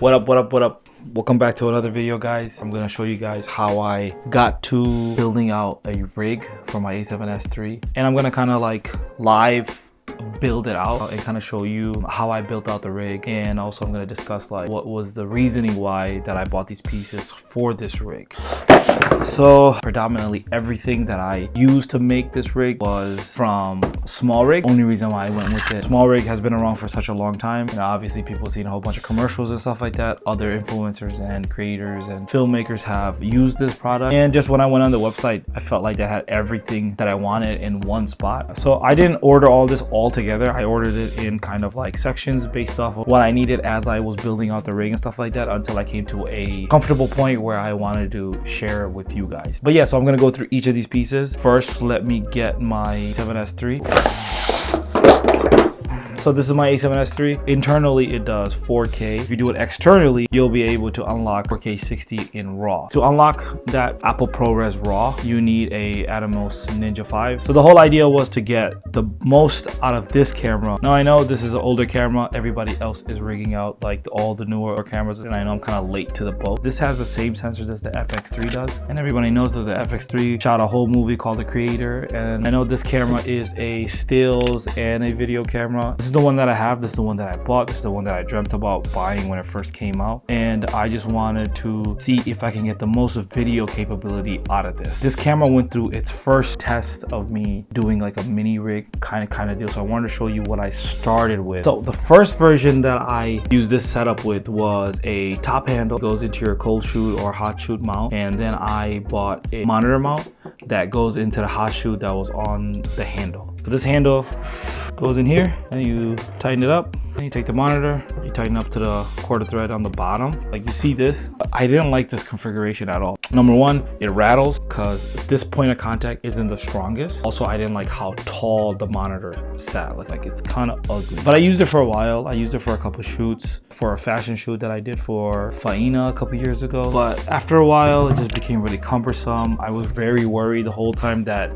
What up? Welcome back to another video, guys. I'm gonna show you guys how I got to building out a rig for my A7S III, and I'm gonna kind of like live build it out and kind of show you how I built out the rig, and also I'm going to discuss like what was the reasoning why that I bought these pieces for this rig. So predominantly everything that I used to make this rig was from Smallrig. Only reason why I went with it, Smallrig has been around for such a long time, and obviously people have seen a whole bunch of commercials and stuff like that. Other influencers and creators and filmmakers have used this product, and just when I went on the website, I felt like they had everything that I wanted in one spot. So I didn't order all this all together. I ordered it in kind of like sections based off of what I needed as I was building out the rig and stuff like that, until I came to a comfortable point where I wanted to share it with you guys. But yeah, so I'm gonna go through each of these pieces. First, let me get my A7S III. So this is my A7S III. Internally, it does 4K. If you do it externally, you'll be able to unlock 4K 60 in RAW. To unlock that Apple ProRes RAW, you need a Atomos Ninja 5. So the whole idea was to get the most out of this camera. Now I know this is an older camera. Everybody else is rigging out like all the newer cameras, and I know I'm kind of late to the boat. This has the same sensors as the FX3 does, and everybody knows that the FX3 shot a whole movie called The Creator, and I know this camera is a stills and a video camera. This is the one that I have. This is the one that I bought. This is the one that I dreamt about buying when it first came out, and I just wanted to see if I can get the most video capability out of this. This camera went through its first test of me doing like a mini rig kind of deal, so I wanted to show you what I started with. So the first version that I used this setup with was a top handle, goes into your cold shoot or hot shoot mount, and then I bought a monitor mount that goes into the hot shoot that was on the handle. So this handle goes in here, and you tighten it up, and you take the monitor, you tighten up to the quarter thread on the bottom. Like you see this, I didn't like this configuration at all. Number one, it rattles because this point of contact isn't the strongest. Also, I didn't like how tall the monitor sat. Like it's kind of ugly. But I used it for a while. I used it for a couple shoots, for a fashion shoot that I did for Faina a couple years ago. But after a while, it just became really cumbersome. I was very worried the whole time that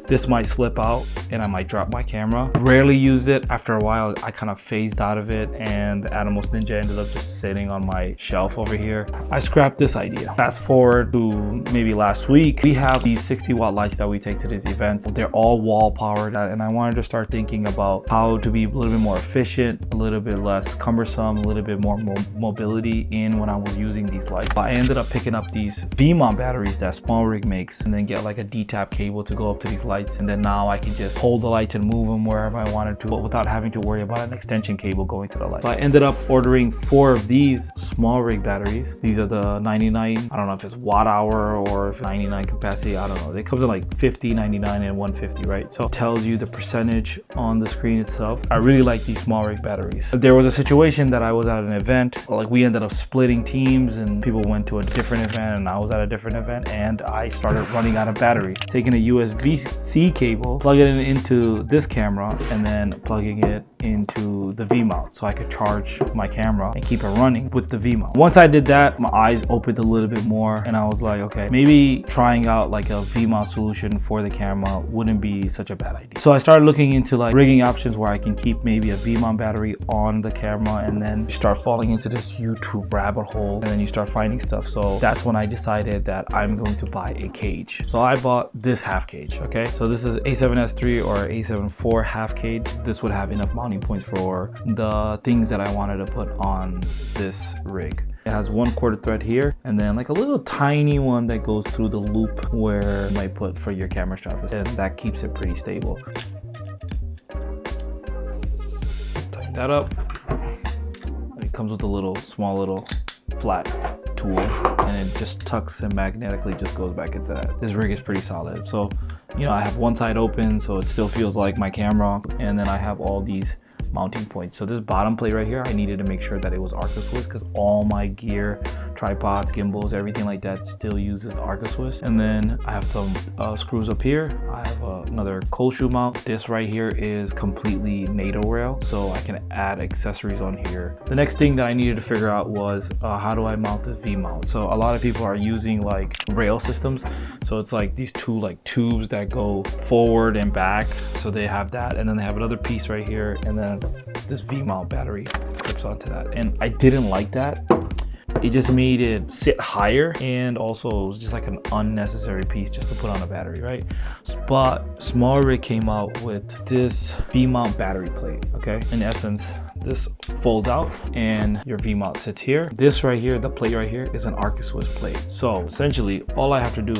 this might slip out and I might drop my camera. Rarely used it. After a while, I kind of phased out of it, and the Atomos Ninja ended up just sitting on my shelf over here. I scrapped this idea. Fast forward to maybe last week, we have these 60-watt lights that we take to these events. They're all wall powered, and I wanted to start thinking about how to be a little bit more efficient, a little bit less cumbersome, a little bit more mobility in when I was using these lights. I ended up picking up these Vmount batteries that Smallrig makes, and then get like a D-tap cable to go up to these lights. And then now I can just hold the lights and move them wherever I wanted to, but without having to worry about an extension cable going to the light. So I ended up ordering 4 of these Smallrig batteries. These are the 99, I don't know if it's watt hour or if 99 capacity, I don't know. They come in like 50, 99, and 150, right? So it tells you the percentage on the screen itself. I really like these Smallrig batteries. There was a situation that I was at an event, like we ended up splitting teams, and people went to a different event and I was at a different event, and I started running out of batteries. Taking a USB-C cable, plugging it into this camera, and then plugging it into the V-mount so I could charge my camera and keep it running with the V-mount. Once I did that, my eyes opened a little bit more, and I was like, okay, maybe trying out like a V-mount solution for the camera wouldn't be such a bad idea. So I started looking into like rigging options where I can keep maybe a V-mount battery on the camera, and then you start falling into this YouTube rabbit hole, and then you start finding stuff. So that's when I decided that I'm going to buy a cage. So I bought this half cage, okay? So this is A7S III or A7 IV half cage. This would have enough mounting points for the things that I wanted to put on this rig. It has one quarter thread here, and then like a little tiny one that goes through the loop where you might put for your camera strap, and that keeps it pretty stable. Tighten that up. It comes with a little small little flat tool, and it just tucks and magnetically just goes back into that. This rig is pretty solid. So, you know, I have one side open, so it still feels like my camera, and then I have all these mounting points. So this bottom plate right here, I needed to make sure that it was Arca Swiss, because all my gear, tripods, gimbals, everything like that still uses Arca Swiss. And then I have some screws up here. I have another cold shoe mount. This right here is completely NATO rail, so I can add accessories on here. The next thing that I needed to figure out was how do I mount this V mount? So a lot of people are using like rail systems. So it's like these two like tubes that go forward and back. So they have that, and then they have another piece right here, and then this V mount battery clips onto that. And I didn't like that. it just made it sit higher, and also it was just like an unnecessary piece just to put on a battery, right? But Smallrig came out with this Vmount battery plate, okay? In essence, this folds out and your V-mount sits here. This right here, the plate right here, is an Arc-Swiss plate. So essentially, all I have to do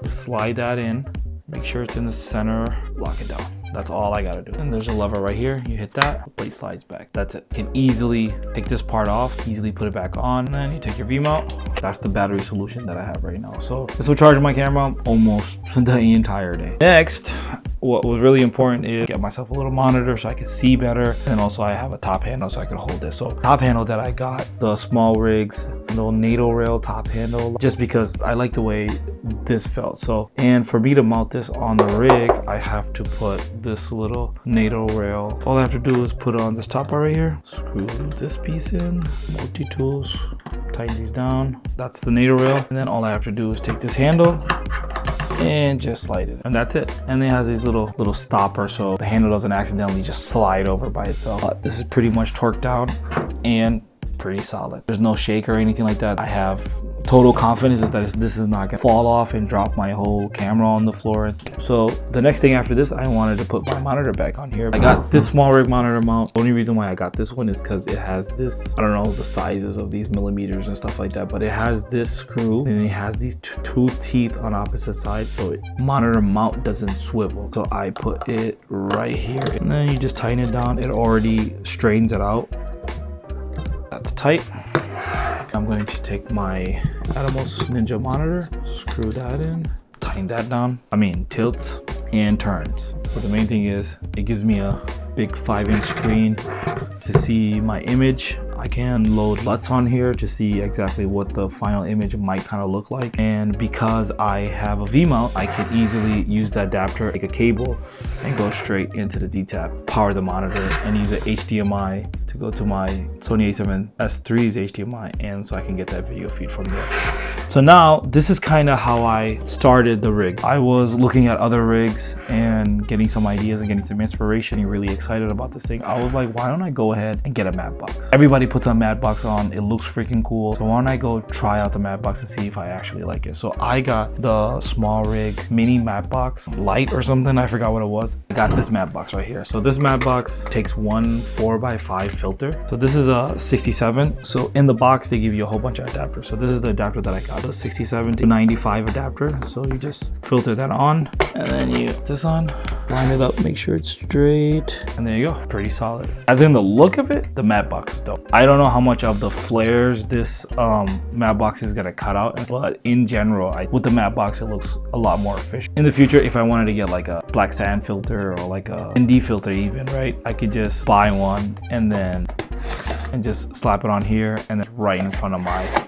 is slide that in, make sure it's in the center, lock it down. That's all I gotta do. And there's a lever right here. You hit that, the plate slides back. That's it. You can easily take this part off, easily put it back on, and then you take your V-mount. That's the battery solution that I have right now. So this will charge my camera almost the entire day. Next, what was really important is get myself a little monitor so I can see better. And also I have a top handle so I can hold this. So top handle that I got, the Smallrig's little NATO rail top handle, just because I like the way this felt. So, and for me to mount this on the rig, I have to put this little NATO rail. All I have to do is put it on this top part right here, screw this piece in, multi-tools, tighten these down. That's the NATO rail. And then all I have to do is take this handle and just slide it, and that's it. And it has these little stoppers so the handle doesn't accidentally just slide over by itself. But this is pretty much torqued down and pretty solid. There's no shake or anything like that. I have total confidence is that this is not gonna fall off and drop my whole camera on the floor. So the next thing after this, I wanted to put my monitor back on here. I got this Smallrig monitor mount. The only reason why I got this one is because it has this, I don't know the sizes of these millimeters and stuff like that, but it has this screw and it has these two teeth on opposite sides, so monitor mount doesn't swivel. So I put it right here, and then you just tighten it down. It already straightens it out. That's tight. I'm going to take my Atomos Ninja monitor, screw that in, tighten that down. Tilts and turns. But the main thing is it gives me a big 5-inch screen to see my image. I can load LUTs on here to see exactly what the final image might kind of look like. And because I have a V-mount, I can easily use the adapter, take a cable, and go straight into the D-tap, power the monitor, and use an HDMI to go to my Sony A7SIII's HDMI, and so I can get that video feed from there. So now this is kind of how I started the rig. I was looking at other rigs and getting some ideas and getting some inspiration and really excited about this thing. I was like, why don't I go ahead and get a matte box? Everybody puts a matte box on, it looks freaking cool. So why don't I go try out the matte box and see if I actually like it. So I got the Smallrig mini matte box, light or something, I forgot what it was. I got this matte box right here. So this matte box takes one 4x5 filter. So this is a 67. So in the box, they give you a whole bunch of adapters. So this is the adapter that I got, the 67 to 95 adapter. So you just filter that on, and then you put this on, line it up, make sure it's straight, and there you go. Pretty solid. As in the look of it, the matte box is dope. I don't know how much of the flares this matte box is gonna cut out, but in general, with the matte box, it looks a lot more efficient. In the future, if I wanted to get like a black sand filter or like a ND filter even, right, I could just buy one and just slap it on here, and then right in front of my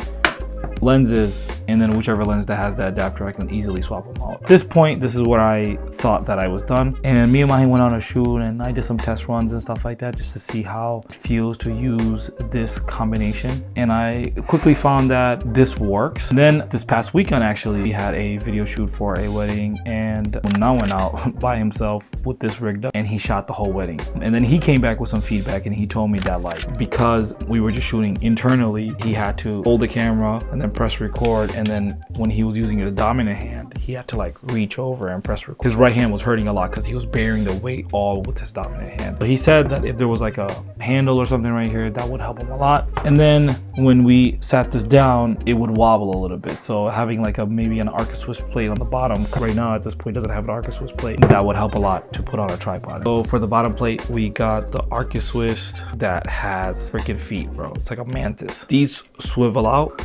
lenses, and then whichever lens that has the adapter, I can easily swap them out. At this point, this is what I thought that I was done, and me and Mahi went on a shoot and I did some test runs and stuff like that just to see how it feels to use this combination, and I quickly found that this works. And then this past weekend, actually, we had a video shoot for a wedding, and Munna went out by himself with this rigged up and he shot the whole wedding. And then he came back with some feedback and he told me that, like, because we were just shooting internally, he had to hold the camera and then press record, and then when he was using his dominant hand, he had to like reach over and press record. His right hand was hurting a lot because he was bearing the weight all with his dominant hand. But he said that if there was like a handle or something right here, that would help him a lot. And then when we sat this down, it would wobble a little bit. So having like maybe an Arc-Swiss plate on the bottom, right now at this point doesn't have an Arc-Swiss plate, that would help a lot to put on a tripod. So for the bottom plate, we got the Arc-Swiss that has freaking feet, bro. It's like a mantis. These swivel out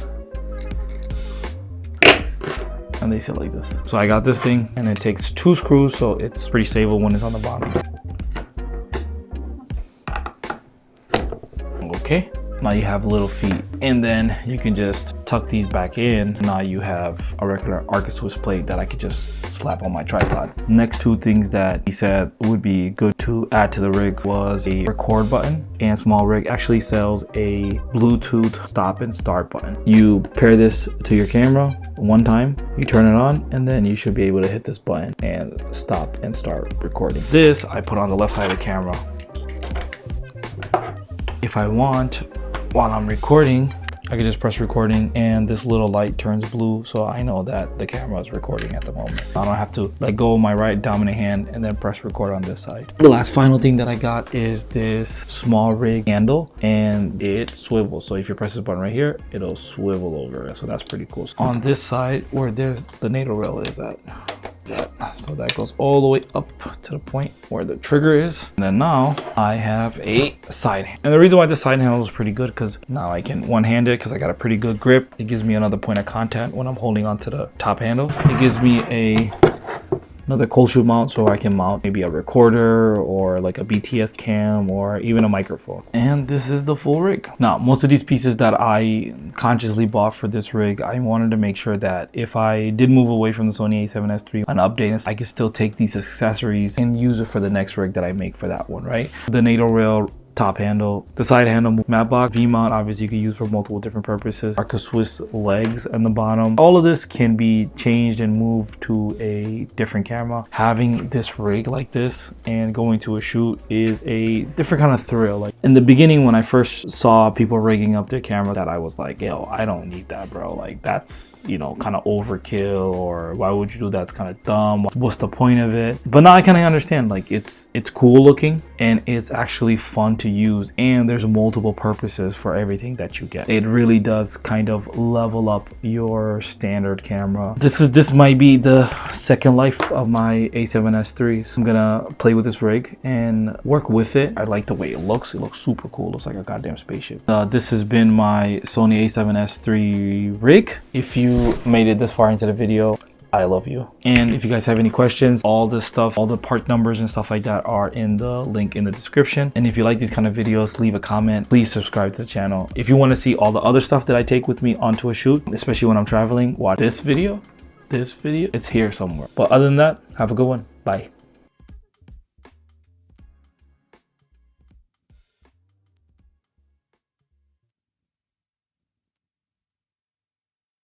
and they sit like this. So I got this thing, and it takes 2 screws, so it's pretty stable when it's on the bottom. Okay, now you have little feet, and then you can just tuck these back in. Now you have a regular Arc-Swiss plate that I could just slap on my tripod. Next 2 things that he said would be good to add to the rig was a record button, and Smallrig actually sells a Bluetooth stop and start button. You pair this to your camera one time, you turn it on, and then you should be able to hit this button and stop and start recording. This I put on the left side of the camera. If I want, while I'm recording, I can just press recording and this little light turns blue, so I know that the camera is recording at the moment. I don't have to let go of my right dominant hand and then press record on this side. The last final thing that I got is this Smallrig handle, and it swivels. So if you press this button right here, it'll swivel over. So that's pretty cool. On this side where the NATO rail is at, so that goes all the way up to the point where the trigger is. And then now I have a side hand. And the reason why this side handle is pretty good, because now I can one-hand it because I got a pretty good grip. It gives me another point of contact when I'm holding onto the top handle. It gives me another cold shoe mount, so I can mount maybe a recorder or like a BTS cam or even a microphone. And this is the full rig. Now, most of these pieces that I consciously bought for this rig, I wanted to make sure that if I did move away from the Sony A7S III and update, I could still take these accessories and use it for the next rig that I make for that one, right? The NATO rail, top handle, the side handle, mat box, V-mount, obviously you can use for multiple different purposes. Arca Swiss legs on the bottom. All of this can be changed and moved to a different camera. Having this rig like this and going to a shoot is a different kind of thrill. Like in the beginning when I first saw people rigging up their camera, that I was like, yo, I don't need that, bro. Like that's, you know, kind of overkill, or why would you do that? It's kind of dumb. What's the point of it? But now I kind of understand, like it's cool looking and it's actually fun to use, and there's multiple purposes for everything that you get. It really does kind of level up your standard camera. This might be the second life of my A7S III. So I'm gonna play with this rig and work with it. I like the way it looks. It looks super cool. It looks like a goddamn spaceship. This has been my Sony A7S III rig. If you made it this far into the video, I love you. And if you guys have any questions, all this stuff, all the part numbers and stuff like that are in the link in the description. And if you like these kind of videos, leave a comment. Please subscribe to the channel. If you want to see all the other stuff that I take with me onto a shoot, especially when I'm traveling, watch this video. It's here somewhere. But other than that, have a good one. Bye.